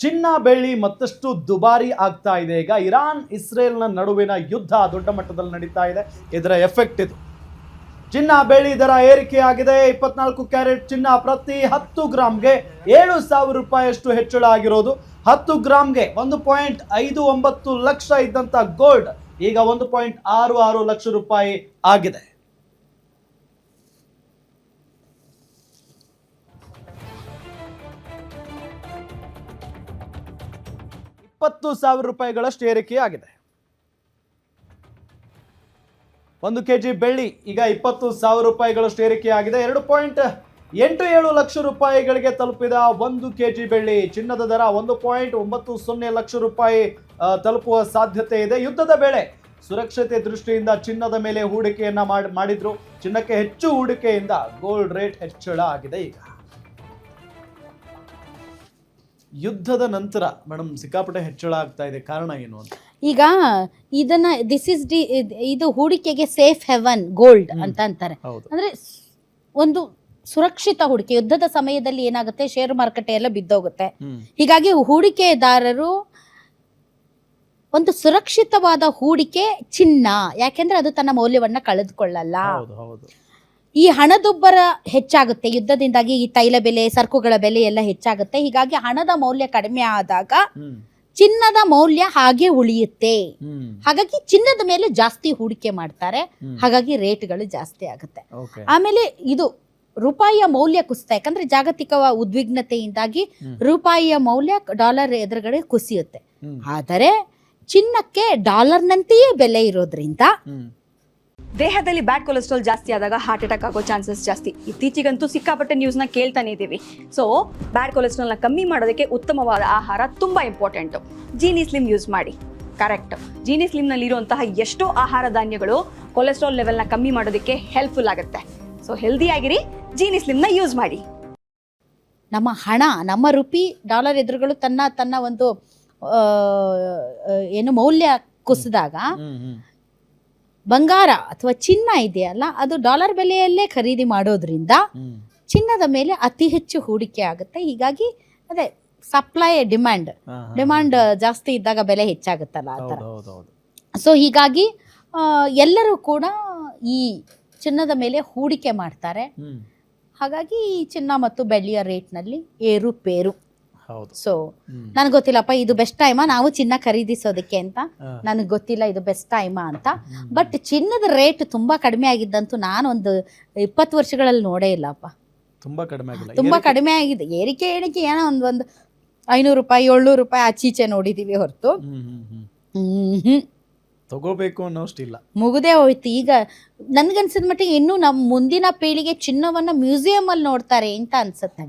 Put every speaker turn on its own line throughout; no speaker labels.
ಚಿನ್ನ ಬೆಳ್ಳಿ ಮತ್ತಷ್ಟು ದುಬಾರಿ ಆಗ್ತಾ ಇದೆ. ಈಗ ಇರಾನ್ ಇಸ್ರೇಲ್ನ ನಡುವಿನ ಯುದ್ಧ ದೊಡ್ಡ ಮಟ್ಟದಲ್ಲಿ ನಡೀತಾ ಇದೆ. ಇದರ ಎಫೆಕ್ಟ್ ಇದು. ಚಿನ್ನ ಬೆಳ್ಳಿ ದರ ಏರಿಕೆ ಆಗಿದೆ. 24 ಕ್ಯಾರೆಟ್ ಚಿನ್ನ ಪ್ರತಿ 10 ಗ್ರಾಮ್ಗೆ 7,000 ರೂಪಾಯಿಯಷ್ಟು ಹೆಚ್ಚಳ ಆಗಿರೋದು. 10 ಗ್ರಾಮ್ಗೆ 1.59 ಲಕ್ಷ ಇದ್ದಂತ ಗೋಲ್ಡ್ ಈಗ 1.66 ಲಕ್ಷ ರೂಪಾಯಿ ಆಗಿದೆ. ₹20,000 ಏರಿಕೆಯಾಗಿದೆ. 1 ಕೆಜಿ ಬೆಳ್ಳಿ ಈಗ ₹20,000 ಏರಿಕೆಯಾಗಿದೆ. 2.87 ಲಕ್ಷ ರೂಪಾಯಿಗಳಿಗೆ ತಲುಪಿದ 1 ಕೆಜಿ ಬೆಳ್ಳಿ. ಚಿನ್ನದ ದರ 1.90 ಲಕ್ಷ ರೂಪಾಯಿ ತಲುಪುವ ಸಾಧ್ಯತೆ ಇದೆ. ಯುದ್ಧದ ವೇಳೆ ಸುರಕ್ಷತೆ ದೃಷ್ಟಿಯಿಂದ ಚಿನ್ನದ ಮೇಲೆ ಹೂಡಿಕೆಯನ್ನ ಮಾಡಿದ್ರು. ಚಿನ್ನಕ್ಕೆ ಹೆಚ್ಚು ಹೂಡಿಕೆಯಿಂದ ಗೋಲ್ಡ್ ರೇಟ್ ಹೆಚ್ಚಳ ಆಗಿದೆ. ಈಗ ಯುದ್ಧದ ನಂತರ ಮೇಡಮ್ ಸಿಕ್ಕಾಪಟ್ಟೆ ಹೆಚ್ಚಳ ಆಗ್ತಾ ಇದೆ. ಕಾರಣ ಏನು ಅಂತ
ಈಗ ಇದನ್ನ ಇದು ಹೂಡಿಕೆಗೆ ಸೇಫ್ ಹೆವನ್ ಗೋಲ್ಡ್ ಅಂತ ಅಂತಾರೆ. ಅಂದ್ರೆ ಒಂದು ಸುರಕ್ಷಿತ ಹೂಡಿಕೆ. ಯುದ್ಧದ ಸಮಯದಲ್ಲಿ ಏನಾಗುತ್ತೆ, ಶೇರ್ ಮಾರುಕಟ್ಟೆ ಎಲ್ಲ ಬಿದ್ದೋಗುತ್ತೆ. ಹೀಗಾಗಿ ಹೂಡಿಕೆದಾರರು ಒಂದು ಸುರಕ್ಷಿತವಾದ ಹೂಡಿಕೆ ಚಿನ್ನ, ಯಾಕೆಂದ್ರೆ ಅದು ತನ್ನ ಮೌಲ್ಯವನ್ನ ಕಳೆದುಕೊಳ್ಳಲ್ಲ. ಈ ಹಣದುಬ್ಬರ ಹೆಚ್ಚಾಗುತ್ತೆ ಯುದ್ಧದಿಂದಾಗಿ. ಈ ತೈಲ ಬೆಲೆ, ಸರಕುಗಳ ಬೆಲೆ ಎಲ್ಲ ಹೆಚ್ಚಾಗುತ್ತೆ. ಹೀಗಾಗಿ ಹಣದ ಮೌಲ್ಯ ಕಡಿಮೆ ಆದಾಗ ಚಿನ್ನದ ಮೌಲ್ಯ ಹಾಗೆ ಉಳಿಯುತ್ತೆ. ಹಾಗಾಗಿ ಚಿನ್ನದ ಮೇಲೆ ಜಾಸ್ತಿ ಹೂಡಿಕೆ ಮಾಡ್ತಾರೆ. ಹಾಗಾಗಿ ರೇಟ್ಗಳು ಜಾಸ್ತಿ ಆಗುತ್ತೆ. ಆಮೇಲೆ ಇದು ರೂಪಾಯಿಯ ಮೌಲ್ಯ ಕುಸಿತ, ಯಾಕಂದ್ರೆ ಜಾಗತಿಕ ಉದ್ವಿಗ್ನತೆಯಿಂದಾಗಿ ರೂಪಾಯಿಯ ಮೌಲ್ಯ ಡಾಲರ್ ಎದುರುಗಡೆ ಕುಸಿಯುತ್ತೆ. ಆದರೆ ಚಿನ್ನಕ್ಕೆ ಡಾಲರ್ನಂತೆಯೇ ಬೆಲೆ ಇರೋದ್ರಿಂದ
ದೇಹದಲ್ಲಿ ಬ್ಯಾಡ್ ಕೊಲೆಸ್ಟ್ರಾಲ್ ಜಾಸ್ತಿ ಆದಾಗ ಹಾರ್ಟ್ ಅಟ್ಯಾಕ್ ಆಗೋ ಚಾನ್ಸಸ್ ಜಾಸ್ತಿ. ಇತ್ತೀಚೆಗಂತೂ ಸಿಕ್ಕಾಪಟ್ಟೆ ನ್ಯೂಸ್ನ ಕೇಳ್ತಾನೆ ಇದ್ದೀವಿ. ಸೊ ಬ್ಯಾಡ್ ಕೊಲೆಸ್ಟ್ರಾಲ್ನ ಕಮ್ಮಿ ಮಾಡೋದಕ್ಕೆ ಉತ್ತಮವಾದ ಆಹಾರ ತುಂಬ ಇಂಪಾರ್ಟೆಂಟು. ಜೀನಿ ಸ್ಲಿಮ್ ಯೂಸ್ ಮಾಡಿ. ಕರೆಕ್ಟ್, ಜೀನಿ ಸ್ಲಿಮ್ನಲ್ಲಿರುವಂತಹ ಎಷ್ಟೋ ಆಹಾರ ಧಾನ್ಯಗಳು ಕೊಲೆಸ್ಟ್ರಾಲ್ ಲೆವೆಲ್ನ ಕಮ್ಮಿ ಮಾಡೋದಕ್ಕೆ ಹೆಲ್ಪ್ಫುಲ್ ಆಗುತ್ತೆ. ಸೊ ಹೆಲ್ದಿ ಆಗಿರಿ, ಜೀನಿ ಸ್ಲಿಮ್ನ ಯೂಸ್ ಮಾಡಿ.
ನಮ್ಮ ಹಣ, ನಮ್ಮ ರುಪಿ ಡಾಲರ್ ಎದುರುಗಳು ತನ್ನ ಒಂದು ಏನು ಮೌಲ್ಯ ಕುಸಿದಾಗ ಬಂಗಾರ ಅಥವಾ ಚಿನ್ನ ಇದೆಯಲ್ಲ, ಅದು ಡಾಲರ್ ಬೆಲೆಯಲ್ಲೇ ಖರೀದಿ ಮಾಡೋದ್ರಿಂದ ಚಿನ್ನದ ಮೇಲೆ ಅತಿ ಹೆಚ್ಚು ಹೂಡಿಕೆ ಆಗುತ್ತೆ. ಹೀಗಾಗಿ ಅದೇ ಸಪ್ಲೈ ಡಿಮ್ಯಾಂಡ್ ಜಾಸ್ತಿ ಇದ್ದಾಗ ಬೆಲೆ ಹೆಚ್ಚಾಗುತ್ತಲ್ಲ ಆ ಥರ. ಸೊ ಹೀಗಾಗಿ ಎಲ್ಲರೂ ಕೂಡ ಈ ಚಿನ್ನದ ಮೇಲೆ ಹೂಡಿಕೆ ಮಾಡ್ತಾರೆ. ಹಾಗಾಗಿ ಚಿನ್ನ ಮತ್ತು ಬೆಳ್ಳಿಯ ರೇಟ್ನಲ್ಲಿ ಏರುಪೇರು. ಸೊ ನನಗೆ ಗೊತ್ತಿಲ್ಲಪ್ಪ ಇದು ಬೆಸ್ಟ್ ಟೈಮಾ ನಾವು ಚಿನ್ನ ಖರೀದಿಸೋದಕ್ಕೆ ಅಂತ. ನನಗೆ ಗೊತ್ತಿಲ್ಲ ಇದು ಬೆಸ್ಟ್ ಟೈಮಾ ಅಂತ. ಬಟ್ ಚಿನ್ನದ ರೇಟ್ ತುಂಬಾ ಕಡಿಮೆ ಆಗಿದ್ದಂತೂ ನಾನು ಒಂದು 20 ವರ್ಷಗಳಲ್ಲಿ ನೋಡೇ ಇಲ್ಲಪ್ಪ. ತುಂಬಾ ಕಡಿಮೆ ಆಗಿದೆ. ಏರಿಕೆ ಏನೋ ಒಂದು 500 ರೂಪಾಯಿ 700 ರೂಪಾಯಿ ಆಚೀಚೆ ನೋಡಿದೀವಿ ಹೊರತು
ತಗೋಬೇಕು ಅನ್ನೋಷ್ಟಿಲ್ಲ.
ಮುಗುದೇ ಹೋಯ್ತು. ಈಗ ನನ್ಗನ್ಸಿದ ಮಟ್ಟಿಗೆ ಇನ್ನು ನಮ್ಮ ಮುಂದಿನ ಪೀಳಿಗೆ ಚಿನ್ನವನ್ನ ಮ್ಯೂಸಿಯಂ ಅಲ್ಲಿ ನೋಡ್ತಾರೆ ಅಂತ ಅನ್ಸುತ್ತೆ.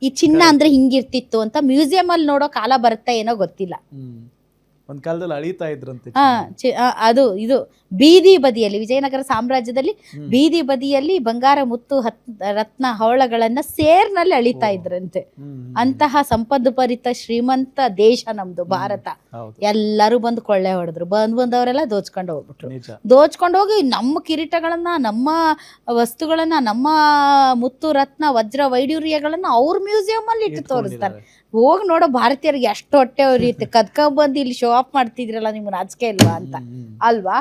ಈ ಚಿನ್ನ ಅಂದ್ರೆ ಹಿಂಗಿರ್ತಿತ್ತು ಅಂತ ಮ್ಯೂಸಿಯಂ ಅಲ್ಲಿ ನೋಡೋ ಕಾಲ ಬರುತ್ತೆ ಏನೋ ಗೊತ್ತಿಲ್ಲ.
ಒಂದ್ ಕಾಲದಲ್ಲಿ ಅಳಿತಾ ಇದ್ರಂತೆ.
ಅದು ಇದು ಬೀದಿ ಬದಿಯಲ್ಲಿ, ವಿಜಯನಗರ ಸಾಮ್ರಾಜ್ಯದಲ್ಲಿ ಬೀದಿ ಬದಿಯಲ್ಲಿ ಬಂಗಾರ ಮುತ್ತು ರತ್ನ ಹವಳಗಳನ್ನ ಸೇರ್ನಲ್ಲಿ ಅಳಿತಾ ಇದ್ರಂತೆ. ಅಂತಹ ಸಂಪದ್ಭರಿತ ಶ್ರೀಮಂತ ದೇಶ ನಮ್ದು ಭಾರತ. ಎಲ್ಲರೂ ಬಂದು ಕೊಳ್ಳೆ ಹೊಡೆದ್ರು. ಬಂದವರೆಲ್ಲ ದೋಚ್ಕೊಂಡು ಹೋಗ್ಬಿಟ್ರು. ದೋಚ್ಕೊಂಡು ಹೋಗಿ ನಮ್ಮ ಕಿರೀಟಗಳನ್ನ, ನಮ್ಮ ವಸ್ತುಗಳನ್ನ, ನಮ್ಮ ಮುತ್ತು ರತ್ನ ವಜ್ರ ವೈಡೂರ್ಯಗಳನ್ನ ಅವ್ರ ಮ್ಯೂಸಿಯಂ ಅಲ್ಲಿ ಇಟ್ಟು ತೋರಿಸ್ತಾರೆ. ಹೋಗಿ ನೋಡೋ ಭಾರತೀಯರಿಗೆ ಎಷ್ಟು ಹೊಟ್ಟೆ ಉರಿಯುತ್ತೆ. ಕದ್ಕೊಂಡ್ ಬಂದು ಇಲ್ಲಿ ಶೋ ಆಫ್ ಮಾಡ್ತಿದ್ರಲ್ಲ, ನಿಮ್ಗೆ ನಾಚಿಕೆ ಇಲ್ವಾ ಅಂತ ಅಲ್ವಾ?